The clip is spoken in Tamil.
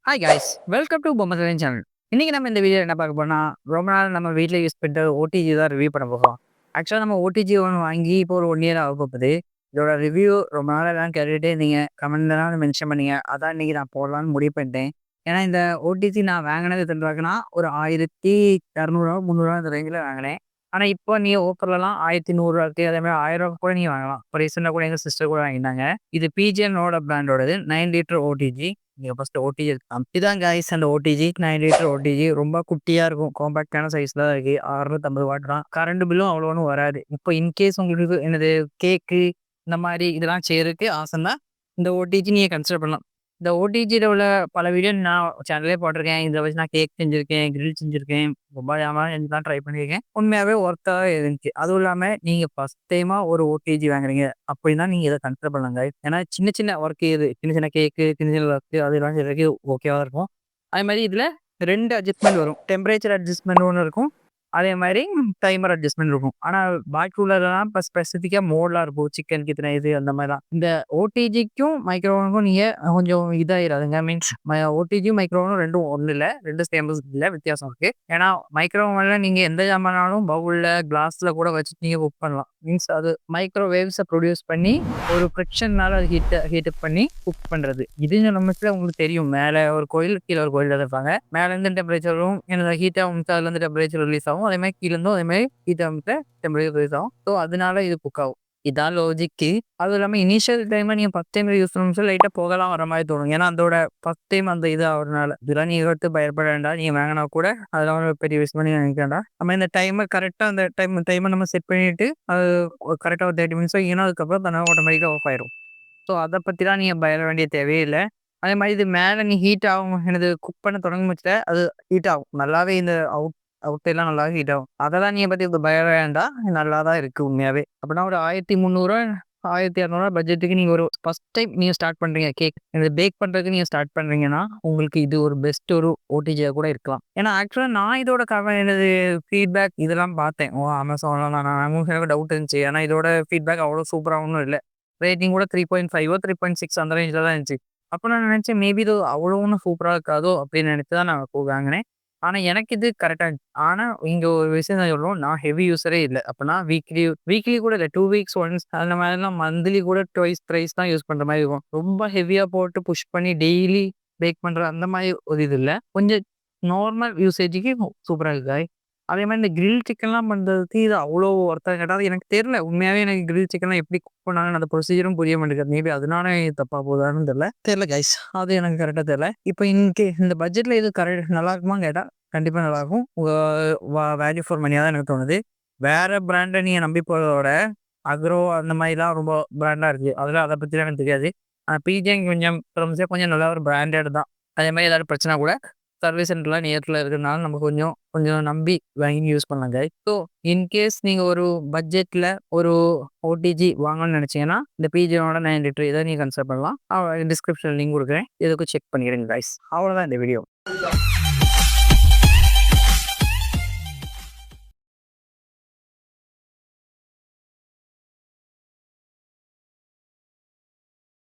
ஹாய் காய்ஸ் வெல்கம் டு பொம்மசன் சேனல். இன்னைக்கு நம்ம இந்த வீடியோ என்ன பார்க்க போனா, ரொம்ப நாள் நம்ம வீட்டில் யூஸ் பண்ணிட்டு ஓடிஜி தான் ரிவ்யூ பண்ண போகிறோம். ஆக்சுவலாக நம்ம ஓடிஜி ஒன்று வாங்கி இப்போ ஒரு 1 இயர் ஆக போகுது. இதோட ரிவ்யூ ரொம்ப நாள் எல்லாம் கேட்டுகிட்டே இருந்தீங்க, கமெண்ட்லாம் மென்ஷன் பண்ணீங்க. அதான் இன்னைக்கு நான் போடலான்னு முடிவு பண்ணிட்டேன். ஏன்னா இந்த ஓடிஜி நான் வாங்கினது எத்தனை ஒரு 1200 300 இந்த ரேஞ்சில் வாங்கினேன். ஆனால் இப்போ நீ ஓப்பர்லாம் 1100 அதே மாதிரி 1000 கூட நீ வாங்கலாம். இப்போ ரீசெண்டாக கூட எங்கள் சிஸ்டர் கூட வாங்கினாங்க. இது பிஜிஎனோட பிராண்டோடது 9 லிட்டர் ஓடிஜி. நீங்க ஃபர்ஸ்ட் ஓடிஜி எடுக்கலாம். இதான் காய்ஸ் அந்த ஓடிஜி 9 லிட்டர் ஓடிஜி ரொம்ப குட்டியா இருக்கும். காம்பாக்டான சைஸ்ல தான் இருக்கு. 650 வாட் தான். கரண்ட் பில்லும் அவ்வளோ ஒன்றும் வராது. இப்போ இன்கேஸ் உங்களுக்கு என்னது கேக்கு இந்த மாதிரி இதெல்லாம் செய்யறதுக்கு ஆசைன்னா இந்த ஓடிஜி நீங்க கன்சிடர் பண்ணலாம். இந்த ஓடிஜியில் உள்ள பல வீடியோ நான் சேனலே போட்டிருக்கேன். இதை வச்சு நான் கேக் செஞ்சிருக்கேன், கிரில் செஞ்சிருக்கேன், ரொம்ப ஜாமான் செஞ்சுலாம் ட்ரை பண்ணியிருக்கேன். உண்மையாவே ஒர்த்தாக இருந்துச்சு. அதுவும் இல்லாமல் நீங்கள் ஃபர்ஸ்ட் டைமா ஒரு ஓடிஜி வாங்குறீங்க அப்படின்னா நீங்கள் இதை கன்சிடர் பண்ணலாங்க. ஏன்னா சின்ன சின்ன ஒர்க் இது சின்ன சின்ன கேக்கு சின்ன சின்ன ஒர்க்கு அதெல்லாம் செய்யறதுக்கு ஓகேவா இருக்கும். அதே மாதிரி இதில் 2 அட்ஜஸ்ட்மெண்ட் வரும். டெம்பரேச்சர் அட்ஜஸ்ட்மெண்ட் ஒன்று இருக்கும். அதே மாதிரி டைமர் அட்ஜஸ்ட்மெண்ட் இருக்கும். ஆனால் பாக்கி உள்ளதெல்லாம் இப்போ ஸ்பெசிஃபிக்காக மோட்லாம் இருக்கும். சிக்கனுக்கு இத்தனை இது அந்த மாதிரி தான். இந்த ஓடிஜிக்கும் மைக்ரோவனுக்கும் நீங்கள் கொஞ்சம் இதாகிடாதுங்க. மீன்ஸ் ஓடிஜியும் மைக்ரோவனும் ரெண்டும் ஒன்றும் இல்லை, ரெண்டு சேம்பஸ் இல்லை, வித்தியாசம் இருக்குது. ஏன்னா மைக்ரோவனில் நீங்கள் எந்த ஜாமானாலும் பவுலில் கிளாஸில் கூட வச்சுட்டு நீங்கள் குக் பண்ணலாம். மீன்ஸ் அது மைக்ரோவேவ்ஸை ப்ரொடியூஸ் பண்ணி ஒரு ஃப்ரிக்ஷன்னால அது ஹீட் பண்ணி குக் பண்ணுறது. இது நமக்கு உங்களுக்கு தெரியும். மேலே ஒரு கோயில் கீழே ஒரு கோயில் இருப்பாங்க. மேலேருந்து டெம்பரேச்சரும் எனக்கு ஹீட்டாக வந்து அதுலேருந்து டெம்பரேச்சர் ரிலீஸ் ஆகும். அதே மாதிரி கீழேருந்தும் அதே மாதிரி ஹீட்டாக வந்து டெம்பரேச்சர் ரிலீஸ் ஆகும். ஸோ அதனால இது குக் ஆகும். இதான் லாஜிக்கு. அதுவும் இல்லாமல் இனிஷியல் டைமில் நீங்கள் ஃபஸ்ட் டைம் யூஸ் பண்ணணும் லைட்டாக போகலாம் வர மாதிரி தோணும். ஏன்னா அதோட ஃபஸ்ட் டைம் அந்த இது ஆகிறதுனால இதெல்லாம் நீங்கள் எடுத்து பயப்பட வேண்டாம். நீங்கள் வாங்கினா கூட அதெல்லாம் ஒரு பெரிய விஷயம் பண்ணி நினைக்க வேண்டாம். நம்ம இந்த டைமர் கரெக்டாக அந்த டைமை நம்ம செட் பண்ணிவிட்டு அது கரெக்டாக ஒரு 30 மினிட்ஸோ ஏன்னா அதுக்கப்புறம் தானே ஆட்டோமேட்டிக்காக ஆஃப் ஆயிரும். ஸோ அதை பற்றிலாம் நீங்கள் பயப்பட வேண்டிய தேவையே இல்லை. அதே மாதிரி இது மேலே நீ ஹீட் ஆகும் எனது குக் பண்ண தொடங்க வச்சுட்ட அது ஹீட் ஆகும் நல்லாவே. இந்த அவுட்லாம் நல்லாவே ஹீட் ஆகும். அதெல்லாம் நீங்கள் பற்றி இது பயப்பட வேண்டாம். நல்லா தான் இருக்குது உண்மையாகவே. அப்படின்னா ஒரு 1300 1200 பட்ஜெட்டுக்கு நீங்கள் ஒரு ஃபஸ்ட் டைம் நீங்கள் ஸ்டார்ட் பண்ணுறீங்க கேக் இந்த பேக் பண்ணுறதுக்கு நீங்கள் ஸ்டார்ட் பண்ணுறீங்கன்னா உங்களுக்கு இது ஒரு பெஸ்ட் ஒரு ஓடிஜியாக கூட இருக்கலாம். ஏன்னா ஆக்சுவலாக நான் இதோட எனது ஃபீட்பேக் இதெல்லாம் பார்த்தேன். அமேசான்லாம் நான் டவுட் இருந்துச்சு. ஏன்னா இதோட ஃபீட்பேக் அவ்வளோ சூப்பராக ஒன்றும் இல்லை. ரேட்டிங் கூட 3.5 3.6 அந்த ரேஞ்சில் தான் இருந்துச்சு. அப்போ நான் நினச்சேன் மேபி இது அவ்வளோ ஒன்றும் சூப்பராக இருக்காதோ அப்படின்னு நினச்சி தான் நான் வாங்கினேன். ஆனால் எனக்கு இது கரெக்டாக இருந்துச்சு. ஆனால் இங்கே ஒரு விஷயம் நான் சொல்லுவோம், நான் ஹெவி யூஸரே இல்லை. அப்போனா வீக்லி வீக்லி கூட இல்லை, 2 வீக்ஸ் ஒன்ஸ் அந்த மாதிரிலாம் மந்த்லி கூட ட்வைஸ் த்ரைஸ் தான் யூஸ் பண்ணுற மாதிரி இருக்கும். ரொம்ப ஹெவியாக போட்டு புஷ் பண்ணி டெய்லி பேக் பண்ணுற அந்த மாதிரி ஒரு இது இல்லை. கொஞ்சம் நார்மல் யூசேஜுக்கு சூப்பராக இருக்குது. அதே மாதிரி இந்த கிரில் சிக்கன்லாம் பண்ணுறதுக்கு இது அவ்வளோ ஒர்த்தாக கேட்டால் எனக்கு தெரியல. உண்மையாகவே எனக்கு கிரில் சிக்கன்லாம் எப்படி குக் பண்ணாங்கன்னு அந்த ப்ரொசீஜரும் புரிய மாட்டேங்குது. மேபி அதனால தப்பாக போகுதான்னு தெரியல கைஸ். அது எனக்கு கரெக்டாக தெரியல. இப்போ இந்த பட்ஜெட்டில் இது நல்லா இருக்குமான்னு கேட்டால் கண்டிப்பாக நல்லாயிருக்கும். வேல்யூ ஃபார் மணியாக தான் எனக்கு தோணுது. வேறு பிராண்டை நீங்கள் நம்பி போகிறதோட அக்ரோ அந்த மாதிரிலாம் ரொம்ப பிராண்டாக இருக்குது. அதெல்லாம் அதை பற்றிலாம் எனக்கு தெரியாது. ஆனால் பிஜே கொஞ்சம் நல்ல ஒரு பிராண்டட் தான். அதே மாதிரி ஏதாவது பிரச்சனை கூட சர்வீஸ் சென்டர்லாம் நியரில் இருக்கிறதுனால நம்ம கொஞ்சம் நம்பி வாங்கி யூஸ் பண்ணலாங்க. ஸோ இன்கேஸ் நீங்கள் ஒரு பட்ஜெட்டில் ஒரு ஓடிஜி வாங்கணும்னு நினச்சிங்கன்னா இந்த பிஜியோட 9 லிட்டர் இதை நீங்கள் கன்சிடர் பண்ணலாம். டிஸ்கிரிப்ஷனில் லிங்க் கொடுக்குறேன், இதுக்கு செக் பண்ணிடுங்க கைஸ். அவ்வளோதான் இந்த வீடியோ.